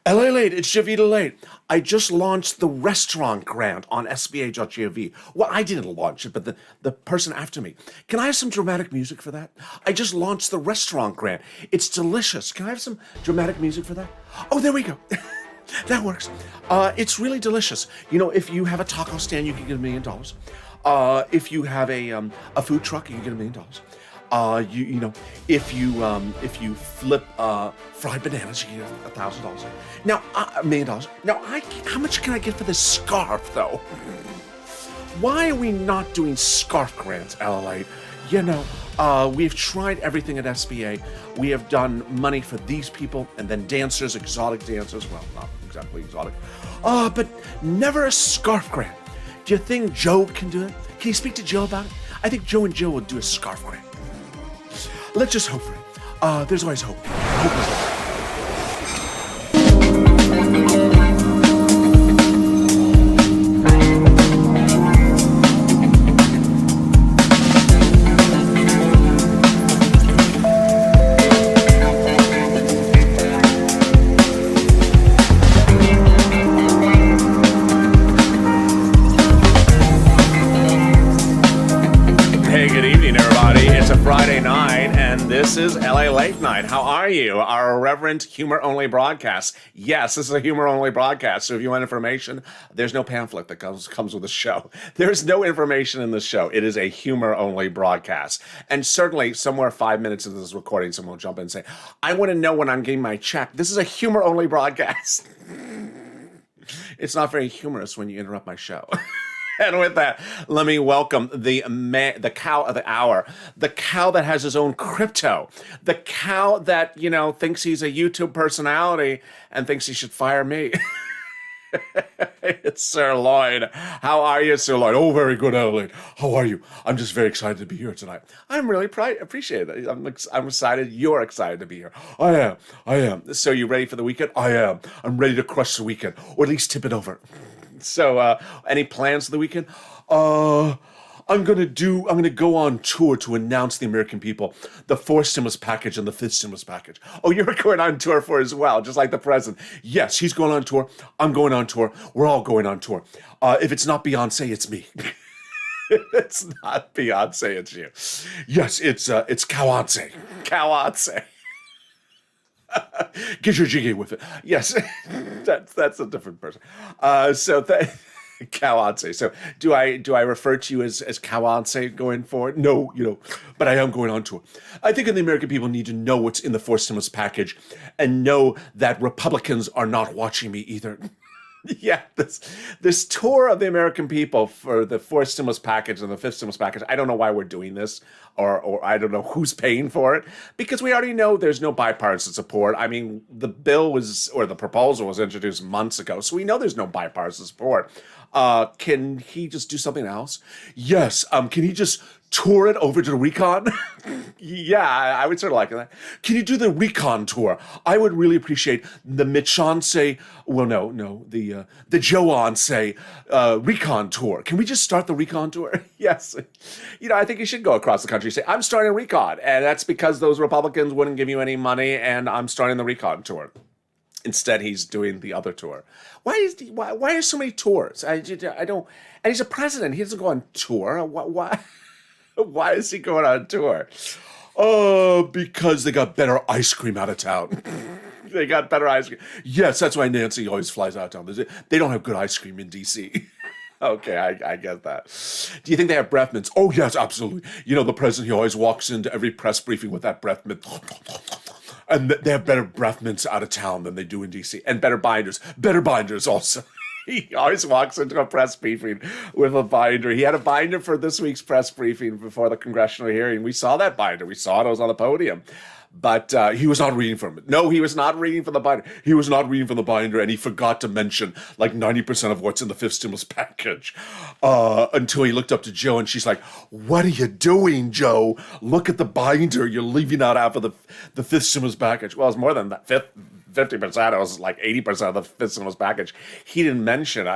LALATE, it's JOVITALATE. I just launched the restaurant grant on SBA.gov. Well, I didn't launch it, but the person after me. Can I have some dramatic music for that? I just launched the restaurant grant. It's delicious. Can I have some dramatic music for that? Oh, there we go. That works. It's really delicious. You know, if you have a taco stand, you can get $1 million. If you have a food truck, you can get $1 million. You know, if you flip fried bananas, you get $1,000. Now, $1 million. Now, how much can I get for this scarf, though? Why are we not doing scarf grants, LLA? You know, we've tried everything at SBA. We have done money for these people and then dancers, exotic dancers. Well, not exactly exotic, but never a scarf grant. Do you think Joe can do it? Can you speak to Joe about it? I think Joe and Joe will do a scarf grant. Let's just hope for it. There's always hope. Hope is hope. This is LA Late Night. How are you? Our irreverent humor-only broadcast. Yes, this is a humor-only broadcast. So if you want information, there's no pamphlet that comes with the show. There's no information in the show. It is a humor-only broadcast. And certainly, somewhere 5 minutes into this recording, someone will jump in and say, I want to know when I'm getting my check. This is a humor-only broadcast. It's not very humorous when you interrupt my show. And with that, let me welcome the cow of the hour, the cow that has his own crypto, the cow that, you know, thinks he's a YouTube personality and thinks he should fire me. It's SIRLOIN. How are you, SIRLOIN? Oh, very good, Adelaide. How are you? I'm just very excited to be here tonight. I'm really appreciate it. I'm excited. You're excited to be here. I am. So you ready for the weekend? I am. I'm ready to crush the weekend, or at least tip it over. So, any plans for the weekend? I'm gonna go on tour to announce to the American people the 4th stimulus package and the 5th stimulus package. Oh, you're going on tour for as well, just like the president. Yes, he's going on tour. I'm going on tour. We're all going on tour. If it's not Beyonce, it's me. It's not Beyonce, it's you. Yes, it's Cowonce. Cowonce. Get your jiggy with it. Yes, that's a different person. Cowonce. So do I refer to you as Cowonce going forward? No, you know, but I am going on tour. I think the American people need to know what's in the 4th stimulus package and know that Republicans are not watching me either. Yeah, this tour of the American people for the 4th stimulus package and the 5th stimulus package, I don't know why we're doing this, or I don't know who's paying for it, because we already know there's no bipartisan support. I mean, the proposal was introduced months ago, so we know there's no bipartisan support. Can he just do something else? Yes, can he just tour it over to the recon? Yeah, I would sort of like that. Can you do the recon tour? I would really appreciate the Mitchonce, the Joonce recon tour. Can we just start the recon tour? Yes. You know, I think you should go across the country and say, I'm starting a recon, and that's because those Republicans wouldn't give you any money, and I'm starting the recon tour. Instead, he's doing the other tour. Why are so many tours? I don't. And he's a president. He doesn't go on tour. Why? Why is he going on tour? Oh, because they got better ice cream out of town. They got better ice cream. Yes, that's why Nancy always flies out of town. They don't have good ice cream in D.C. Okay, I get that. Do you think they have breath mints? Oh, yes, absolutely. You know, the president, he always walks into every press briefing with that breath mint. And they have better breath mints out of town than they do in D.C. And better binders. Better binders also. He always walks into a press briefing with a binder. He had a binder for this week's press briefing before the congressional hearing. We saw that binder. We saw it. It was on the podium. But he was not reading from it. No, he was not reading from the binder. He was not reading from the binder, and he forgot to mention like 90% of what's in the 5th stimulus package until he looked up to Joe, and she's like, what are you doing, Joe? Look at the binder. You're leaving out half of the 5th stimulus package. Well, it's more than that. 50%. It was like 80% of the fifth stimulus package. He didn't mention.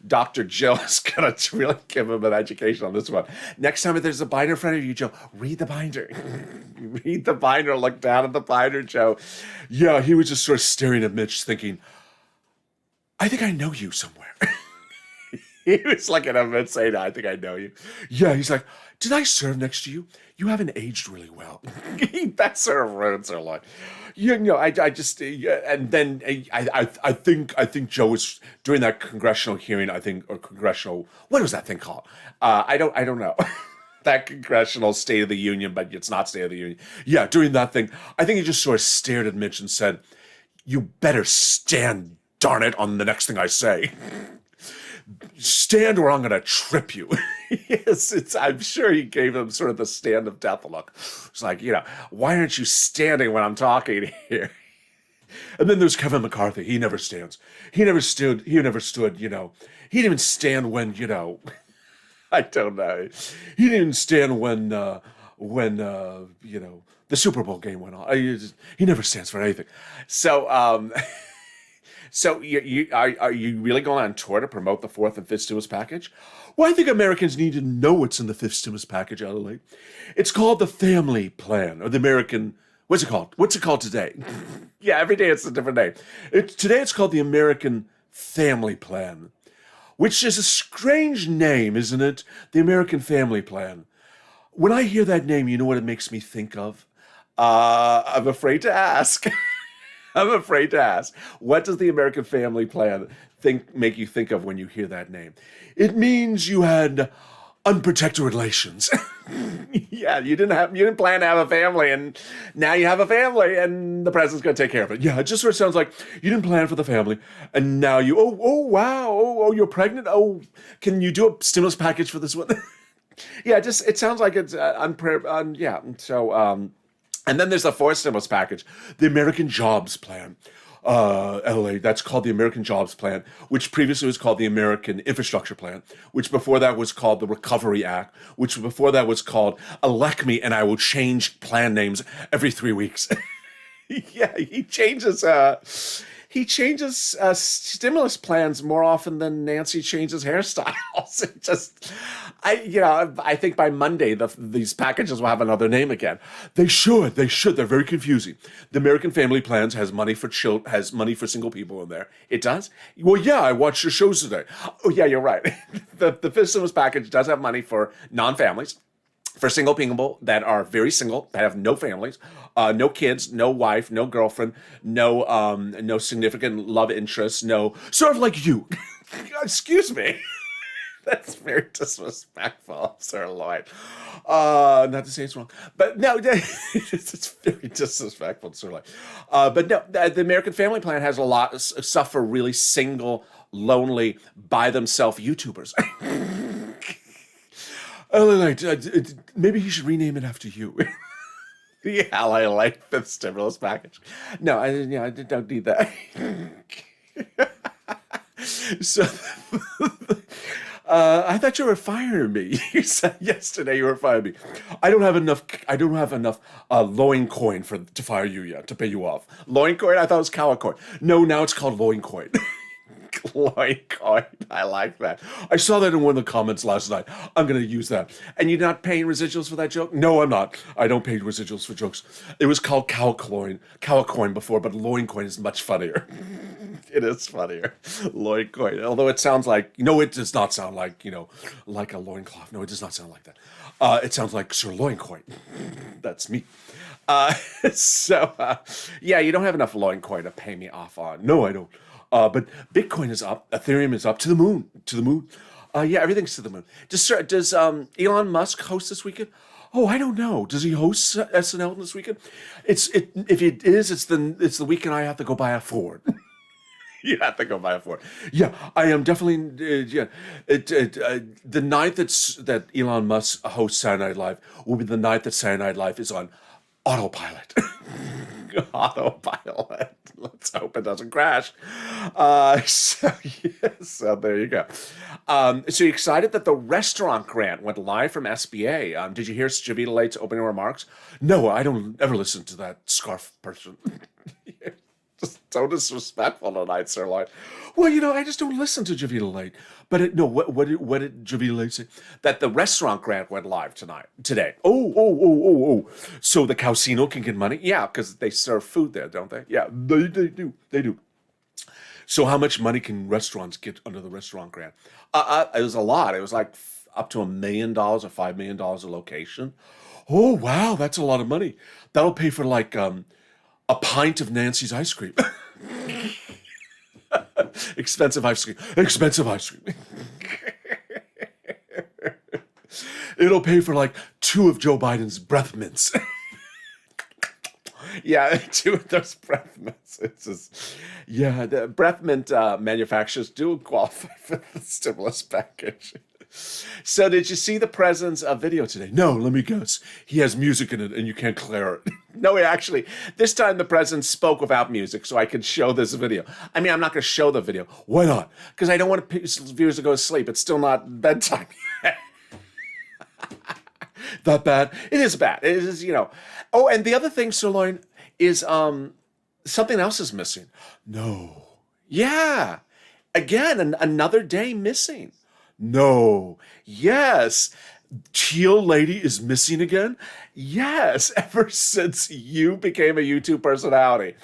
Dr. Jill is going to really give him an education on this one. Next time if there's a binder in front of you, Joe, read the binder. Read the binder. Look down at the binder, Joe. Yeah, he was just sort of staring at Mitch, thinking, I think I know you somewhere. He was looking at him and saying, I think I know you. Yeah, he's like, did I serve next to you? You haven't aged really well. That sort of ruins her life. I just, and then I think Joe was during that congressional hearing, what was that thing called? I don't know. That congressional State of the Union, but it's not State of the Union. Yeah, during that thing, I think he just sort of stared at Mitch and said, you better stand, darn it, on the next thing I say. Stand or I'm going to trip you. Yes, I'm sure he gave him sort of the stand of death look. It's like, why aren't you standing when I'm talking here? And then there's Kevin McCarthy. He never stands. He never stood, he didn't even stand when, I don't know. He didn't even stand when the Super Bowl game went on. He never stands for anything. So, So are you really going on tour to promote the fourth and fifth stimulus package? Well, I think Americans need to know what's in the fifth stimulus package, LALATE. It's called the Family Plan, or the American, what's it called? What's it called today? Yeah, every day it's a different name. Today it's called the American Family Plan, which is a strange name, isn't it? The American Family Plan. When I hear that name, you know what it makes me think of? I'm afraid to ask. I'm afraid to ask. What does the American Family Plan make you think of when you hear that name? It means you had unprotected relations. Yeah, you didn't plan to have a family, and now you have a family, and the president's going to take care of it. Yeah, it just sort of sounds like you didn't plan for the family, and now wow, you're pregnant. Oh, can you do a stimulus package for this one? Yeah, it sounds like it's yeah. So. And then there's the fourth stimulus package, the American Jobs Plan. LA, that's called the American Jobs Plan, which previously was called the American Infrastructure Plan, which before that was called the Recovery Act, which before that was called Elect Me and I Will Change Plan Names every 3 weeks. Yeah, he changes stimulus plans more often than Nancy changes hairstyles. I think by Monday these packages will have another name again. They should. They're very confusing. The American Family Plans has money for single people in there. It does? Well, yeah, I watched your shows today. Oh, yeah, you're right. The fifth stimulus package does have money for non-families, for single people that are very single, that have no families, no kids, no wife, no girlfriend, no significant love interest, no, sort of like you. Excuse me. That's very disrespectful, SIRLOIN. Not to say it's wrong, but no, it's very disrespectful, SIRLOIN. But no, the American Family Plan has a lot of stuff for really single, lonely, by themselves YouTubers. LALATE, maybe you should rename it after you. The LALATE fifth stimulus package. No, I don't need that. So, I thought you were firing me. You said yesterday you were firing me. I don't have enough loin coin to fire you yet, to pay you off. Loin coin? I thought it was cow coin. No, now it's called loin coin. Loin coin. I like that. I saw that in one of the comments last night. I'm going to use that. And you're not paying residuals for that joke? No, I'm not. I don't pay residuals for jokes. It was called cow coin before, but loin coin is much funnier. It is funnier. Loin coin. Although it sounds like, it does not sound like, like a loincloth. No, it does not sound like that. It sounds like sirloin coin. That's me. Yeah, you don't have enough loin coin to pay me off on. No, I don't. But Bitcoin is up. Ethereum is up to the moon. Yeah, everything's to the moon. Does Elon Musk host this weekend? Oh, I don't know. Does he host SNL this weekend? If it is, it's the weekend I have to go buy a Ford. You have to go buy a Ford. Yeah, I am definitely. The night that Elon Musk hosts Saturday Night Live will be the night that Saturday Night Live is on autopilot. Autopilot. Let's hope it doesn't crash. So there you go. So you excited that the restaurant grant went live from SBA? Did you hear JOVITALATE's opening remarks? No, I don't ever listen to that scarf person. Just So disrespectful tonight, Sirloin. Well, I just don't listen to JOVITALATE. But no, what did JOVITALATE say? That the restaurant grant went live today. Oh. So the casino can get money? Yeah, because they serve food there, don't they? Yeah, they do. They do. So how much money can restaurants get under the restaurant grant? It was a lot. It was like up to $1 million or $5 million a location. Oh, wow, that's a lot of money. That'll pay for like a pint of Nancy's ice cream. Expensive ice cream. Expensive ice cream. It'll pay for like 2 of Joe Biden's breath mints. Yeah, 2 of those breath mints. It's just, yeah, the breath mint manufacturers do qualify for the stimulus package. So did you see the president's video today? No, let me guess. He has music in it and you can't clear it. No, actually, this time the president spoke without music so I could show this video. I mean, I'm not going to show the video. Why not? Because I don't want viewers to go to sleep. It's still not bedtime yet. That bad? It is bad. It is, Oh, and the other thing, Sirloin, is something else is missing. No. Yeah. Again, another day missing. No. Yes. Teal lady is missing again? Yes. Ever since you became a YouTube personality.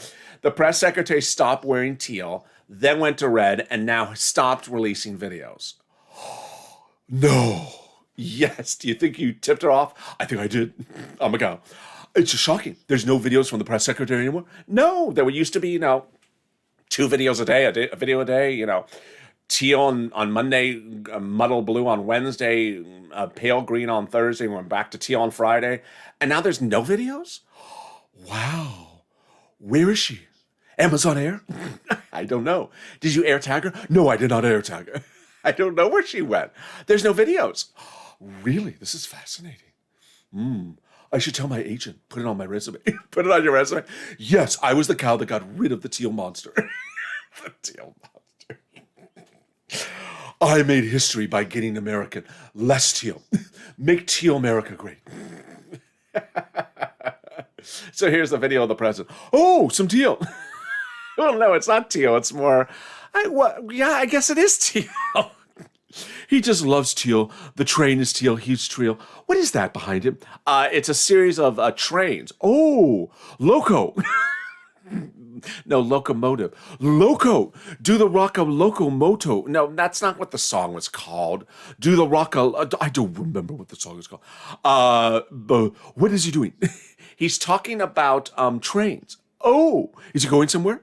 The press secretary stopped wearing teal, then went to red, and now stopped releasing videos. No. Yes. Do you think you tipped her off? I think I did. Oh my God. It's just shocking. There's no videos from the press secretary anymore. No. There used to be, 2 videos a day, a video a day, teal on Monday, muddle blue on Wednesday, pale green on Thursday, and we're back to teal on Friday. And now there's no videos? Wow. Where is she? Amazon Air? I don't know. Did you air tag her? No, I did not air tag her. I don't know where she went. There's no videos. Really? This is fascinating. I should tell my agent. Put it on my resume. Put it on your resume. Yes, I was the cow that got rid of the teal monster. The teal monster. I made history by getting American less teal. Make teal America great. So here's the video of the president. Oh, some teal. Well, no, it's not teal. It's more, I guess it is teal. He just loves teal. The train is teal. He's teal. What is that behind him? It's a series of trains. Oh, loco. No, locomotive. Loco. Do the rock a locomoto. No, that's not what the song was called. Do the rock a... I don't remember what the song is called. But what is he doing? He's talking about trains. Oh, is he going somewhere?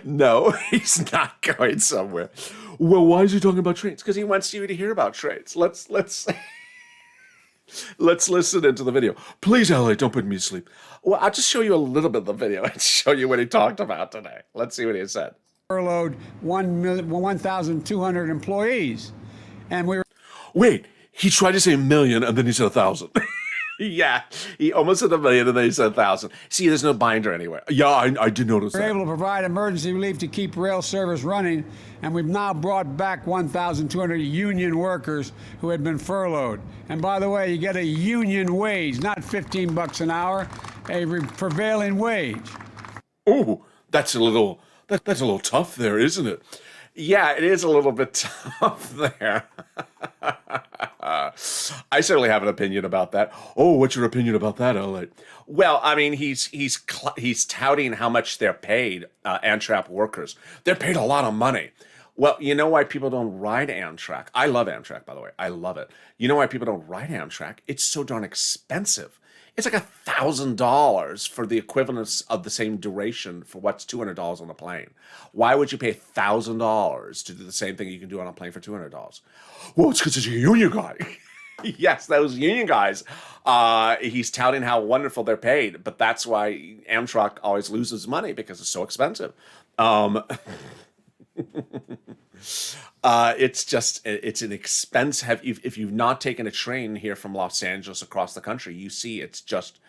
No, he's not going somewhere. Well, why is he talking about trains? Because he wants you to hear about trains. Let's listen into the video. Please, LA, don't put me to sleep. Well, I'll just show you a little bit of the video and show you what he talked about today. Let's see what he said. Furloughed 1,200 employees, and we were... Wait, he tried to say 1 million and then he said 1,000. Yeah, he almost said 1 million and then he said 1,000. See, there's no binder anywhere. Yeah, I did notice that. We're able to provide emergency relief to keep rail service running, and we've now brought back 1,200 union workers who had been furloughed. And by the way, you get a union wage, not 15 bucks an hour, a prevailing wage. Oh, that's a little tough there, isn't it? Yeah, it is a little bit tough there. I certainly have an opinion about that. Oh, what's your opinion about that, Elliot? Well, I mean, he's touting how much they're paid, Amtrak workers. They're paid a lot of money. Well, you know why people don't ride Amtrak? I love Amtrak, by the way. I love it. You know why people don't ride Amtrak? It's so darn expensive. It's like $1,000 for the equivalence of the same duration for what's $200 on a plane. Why would you pay $1,000 to do the same thing you can do on a plane for $200? Well, it's because it's a union guy. Yes, those union guys. He's touting how wonderful they're paid, but that's why Amtrak always loses money because it's so expensive. It's an expense. If you've not taken a train here from Los Angeles across the country, you see it's just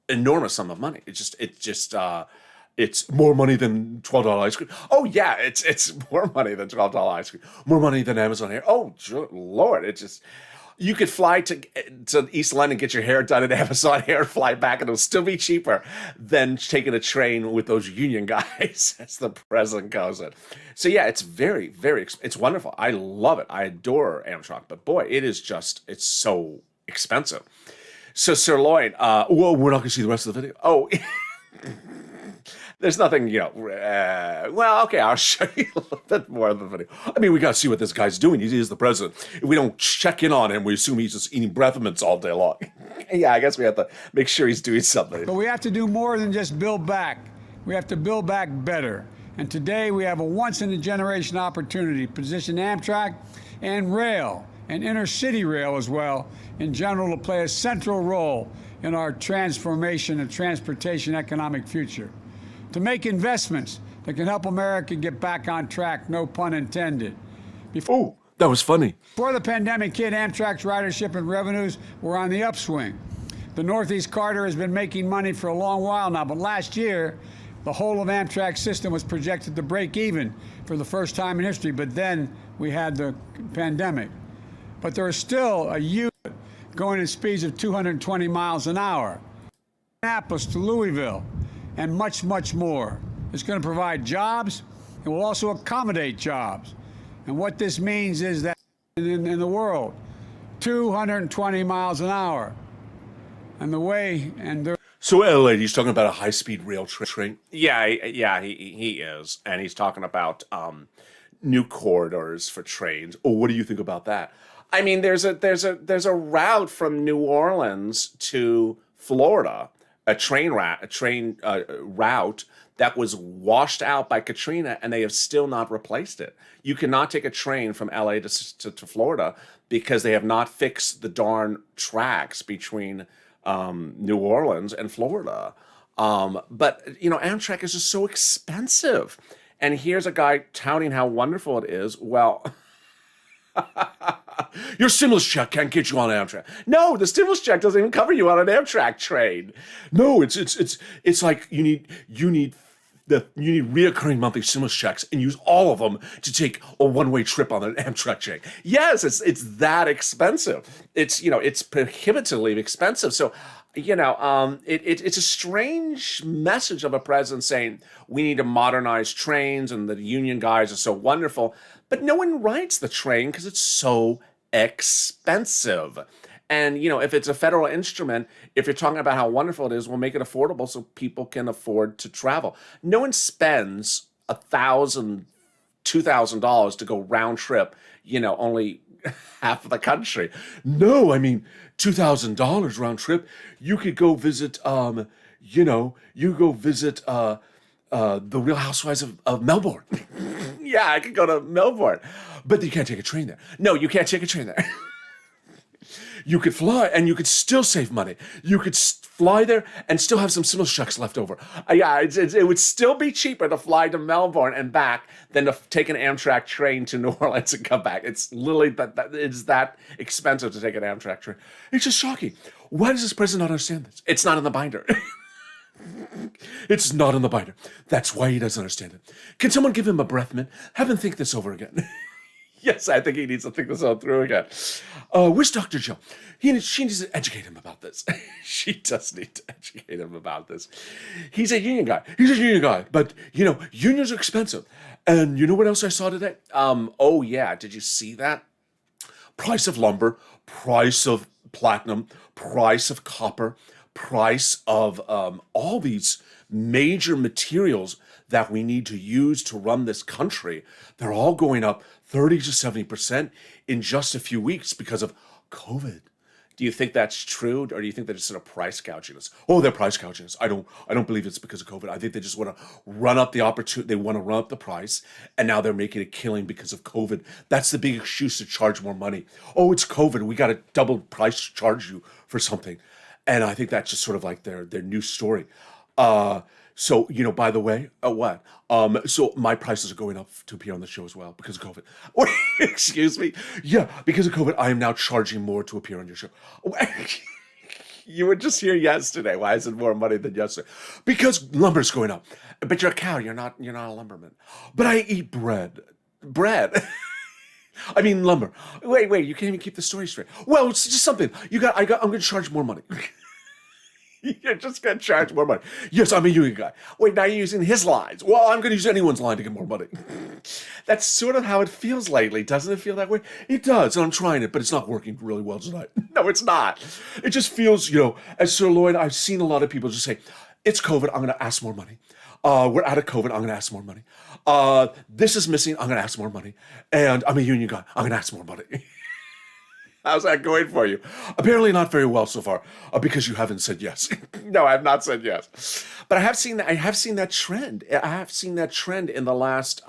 enormous sum of money. It's more money than $12 ice cream. Oh yeah, it's more money than $12 ice cream. More money than Amazon Air. Oh Lord, You could fly to East London, get your hair done at Amazon Hair, fly back, and it'll still be cheaper than taking a train with those union guys, as the president calls it. So yeah, it's very, it's wonderful. I love it. I adore Amtrak, but boy, it's so expensive. So Sirloin, whoa, we're not going to see the rest of the video. Oh, there's nothing, well, okay, I'll show you a little bit more of the video. I mean, we got to see what this guy's doing. He is the president. If we don't check in on him, we assume he's just eating breath mints all day long. Yeah, I guess we have to make sure he's doing something. But we have to do more than just build back. We have to build back better. And today we have a once-in-a-generation opportunity to position Amtrak and rail, and inner-city rail as well, in general, to play a central role in our transformation and transportation economic future. To make investments that can help America get back on track, no pun intended. Oh, that was funny. Before the pandemic hit, Amtrak's ridership and revenues were on the upswing. The Northeast Corridor has been making money for a long while now, but last year, the whole of Amtrak's system was projected to break even for the first time in history, but then we had the pandemic. But there is still a unit going at speeds of 220 miles an hour. Minneapolis to Louisville, and much, much more. It's going to provide jobs. It will also accommodate jobs. And what this means is that in the world, 220 miles an hour. And the way, and there. So LALATE, he's talking about a high-speed rail train. Yeah, he is, and he's talking about new corridors for trains. Oh, what do you think about that? I mean, there's a route from New Orleans to Florida, a train route that was washed out by Katrina, and they have still not replaced it. You cannot take a train from LA to Florida because they have not fixed the darn tracks between New Orleans and Florida. But, Amtrak is just so expensive. And here's a guy touting how wonderful it is. Well, your stimulus check can't get you on Amtrak. No, the stimulus check doesn't even cover you on an Amtrak train. No, it's like you need reoccurring monthly stimulus checks and use all of them to take a one-way trip on an Amtrak train. Yes, it's that expensive. It's prohibitively expensive. So, it's a strange message of a president saying we need to modernize trains and the union guys are so wonderful, but no one rides the train because it's so expensive. And, if it's a federal instrument, if you're talking about how wonderful it is, we'll make it affordable so people can afford to travel. No one spends $1,000, $2,000 to go round trip, only half of the country. No, I mean, $2,000 round trip. You could go visit, the Real Housewives of Melbourne. Yeah, I could go to Melbourne, but you can't take a train there. No, you can't take a train there. You could fly and you could still save money. You could fly there and still have some stimulus checks left over. It would still be cheaper to fly to Melbourne and back than to take an Amtrak train to New Orleans and come back. It's literally it's that expensive to take an Amtrak train. It's just shocking. Why does this president not understand this? It's not in the binder. It's not in the binder. That's why he doesn't understand it. Can someone give him a breath mint? Have him think this over again. Yes, I think he needs to think this all through again. Where's Dr. Joe? She needs to educate him about this. She does need to educate him about this. He's a union guy. But, unions are expensive. And you know what else I saw today? Oh, yeah. Did you see that? Price of lumber, price of platinum, price of copper, price of all these major materials that we need to use to run this country. They're all going up 30 to 70% in just a few weeks because of COVID. Do you think that's true, or do you think they're just sort of price gouging us? Oh, they're price gouging us. I don't believe it's because of COVID. I think they just want to run up the opportunity. They want to run up the price, and now they're making a killing because of COVID. That's the big excuse to charge more money. Oh, it's COVID. We got to double price charge you for something, and I think that's just sort of like their new story. So, by the way, what? So my prices are going up to appear on the show as well because of COVID. Excuse me? Yeah, because of COVID, I am now charging more to appear on your show. You were just here yesterday. Why is it more money than yesterday? Because lumber's going up. But you're a cow. You're not a lumberman. But I eat bread. Bread. I mean, lumber. Wait, you can't even keep the story straight. Well, it's just something. I'm going to charge more money. You're just going to charge more money. Yes, I'm a union guy. Wait, now you're using his lines. Well, I'm going to use anyone's line to get more money. That's sort of how it feels lately. Doesn't it feel that way? It does, and I'm trying it, but it's not working really well tonight. No, it's not. It just feels, as SIRLOIN, I've seen a lot of people just say, it's COVID, I'm going to ask more money. We're out of COVID, I'm going to ask more money. This is missing, I'm going to ask more money. And I'm a union guy, I'm going to ask more money. How's that going for you? Apparently not very well so far, because you haven't said yes. No, I have not said yes. But I have seen that trend. I have seen that trend in the last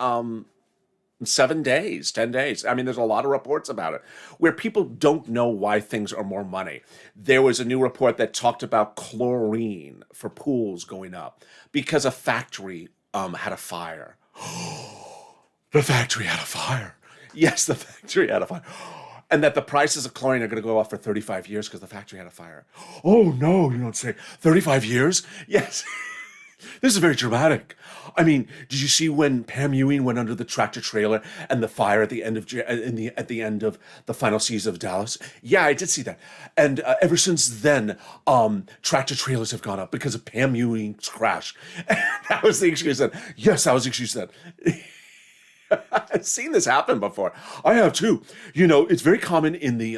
7 days, 10 days. I mean, there's a lot of reports about it where people don't know why things are more money. There was a new report that talked about chlorine for pools going up because a factory had a fire. The factory had a fire. Yes, the factory had a fire. And that the prices of chlorine are going to go up for 35 years because the factory had a fire. Oh, no, you don't say. 35 years? Yes. This is very dramatic. I mean, did you see when Pam Ewing went under the tractor trailer and the fire at the end of the final season of Dallas? Yeah, I did see that. And ever since then, tractor trailers have gone up because of Pam Ewing's crash. That was the excuse then. Yes, that was the excuse then. I've seen this happen before. I have too. It's very common in the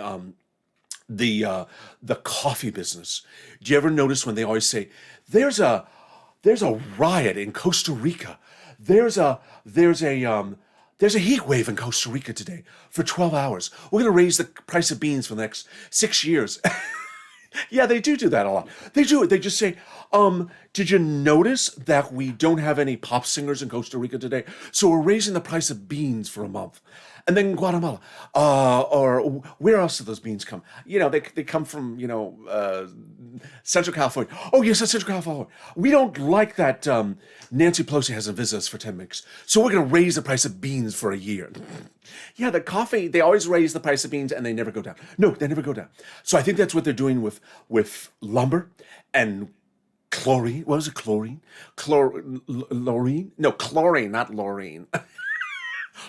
coffee business. Do you ever notice when they always say, there's a riot in Costa Rica. There's a heat wave in Costa Rica today for 12 hours. We're going to raise the price of beans for the next 6 years. Yeah, they do that a lot. They do it. They just say, did you notice that we don't have any pop singers in Costa Rica today? So we're raising the price of beans for a month. And then Guatemala, or where else do those beans come? They come from, Central California. Oh, yes, that's Central California. We don't like that Nancy Pelosi hasn't visited us for 10 weeks. So we're going to raise the price of beans for a year. Yeah, the coffee, they always raise the price of beans and they never go down. No, they never go down. So I think that's what they're doing with lumber and chlorine. What was it, chlorine? Chlorine? No, chlorine, not Lorraine.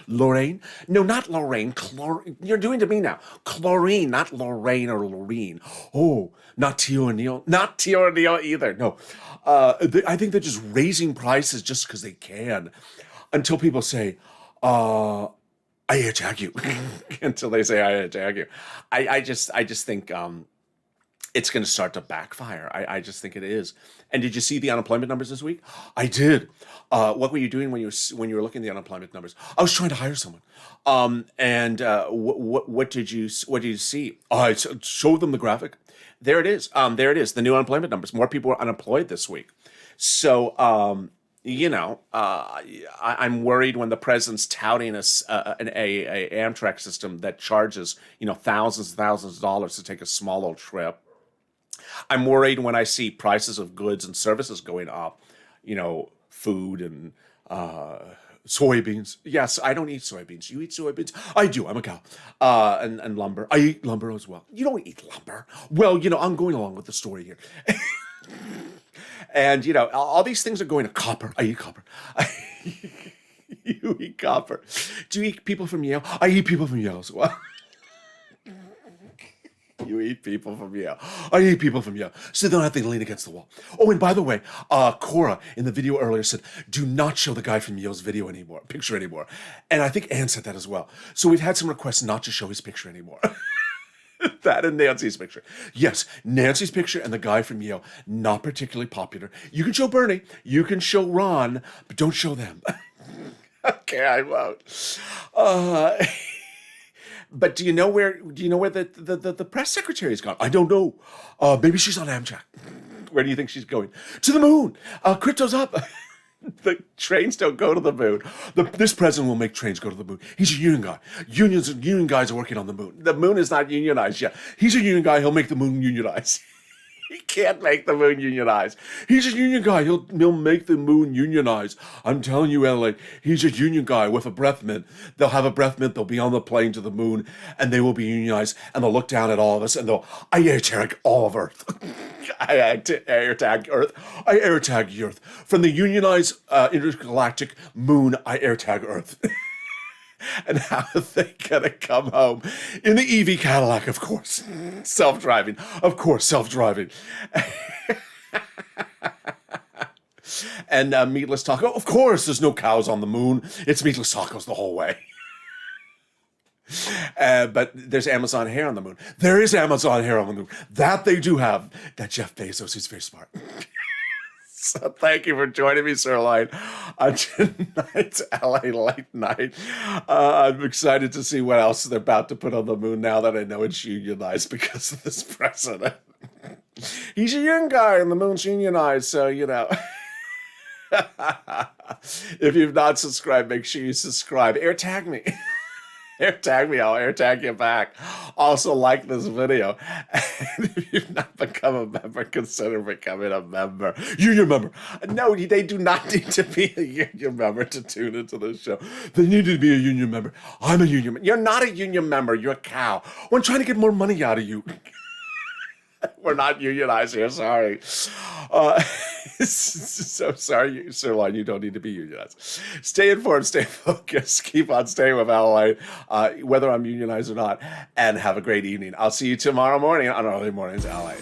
Lorraine? No, not Lorraine. Chlorine. You're doing to me now. Chlorine, not Lorraine or Lorraine. Oh, not Tio O'Neill. Not Tio O'Neill either. No. I think they're just raising prices just because they can until people say, I attack you. Until they say, I attack you. I just think it's going to start to backfire. I just think it is. And did you see the unemployment numbers this week? I did. What were you doing when you were looking at the unemployment numbers? I was trying to hire someone. What did you see? I showed them the graphic. There it is. There it is. The new unemployment numbers. More people are unemployed this week. So I'm worried when the president's touting an Amtrak system that charges thousands and thousands of dollars to take a small little trip. I'm worried when I see prices of goods and services going up, food and soybeans. Yes, I don't eat soybeans. You eat soybeans? I do. I'm a cow. And lumber. I eat lumber as well. You don't eat lumber. Well, I'm going along with the story here. And, all these things are going to copper. I eat copper. You eat copper. Do you eat people from Yale? I eat people from Yale as well. You eat people from Yale. I eat people from Yale. So they don't have to lean against the wall. Oh, and by the way, Cora in the video earlier said, do not show the guy from Yale's picture anymore. And I think Ann said that as well. So we've had some requests not to show his picture anymore. That and Nancy's picture. Yes, Nancy's picture and the guy from Yale, not particularly popular. You can show Bernie, you can show Ron, but don't show them. Okay, I won't. But do you know where the press secretary's gone? I don't know. Maybe she's on Amtrak. Where do you think she's going? To the moon. Crypto's up. The trains don't go to the moon. This president will make trains go to the moon. He's a union guy. Union guys are working on the moon. The moon is not unionized yet. He's a union guy. He'll make the moon unionized. He can't make the moon unionize. He's a union guy. He'll make the moon unionize. I'm telling you, LA, he's a union guy with a breath mint. They'll have a breath mint. They'll be on the plane to the moon, and they will be unionized, and they'll look down at all of us, and I air tag all of Earth. I air tag Earth. I air tag Earth. From the unionized intergalactic moon, I air tag Earth. And how are they gonna come home in the EV Cadillac? Of course, self-driving. Of course, self-driving. And meatless taco. Of course, there's no cows on the moon. It's meatless tacos the whole way. But there's Amazon hair on the moon. There is Amazon hair on the moon. That they do have. That Jeff Bezos is very smart. So thank you for joining me, Sirloin, on tonight's LA Late Night. I'm excited to see what else they're about to put on the moon now that I know it's unionized because of this president. He's a young guy and the moon's unionized, so, you know. If you've not subscribed, make sure you subscribe. Air tag me. Air tag me, I'll air tag you back. Also, like this video. And if you've not become a member, consider becoming a member. Union member. No, they do not need to be a union member to tune into the show. They need to be a union member. I'm a union member. You're not a union member. You're a cow. I'm trying to get more money out of you. We're not unionized here, sorry. So sorry, Sirloin, you don't need to be unionized. Stay informed, stay focused, keep on staying with LA, whether I'm unionized or not, and have a great evening. I'll see you tomorrow morning on Early Mornings LA.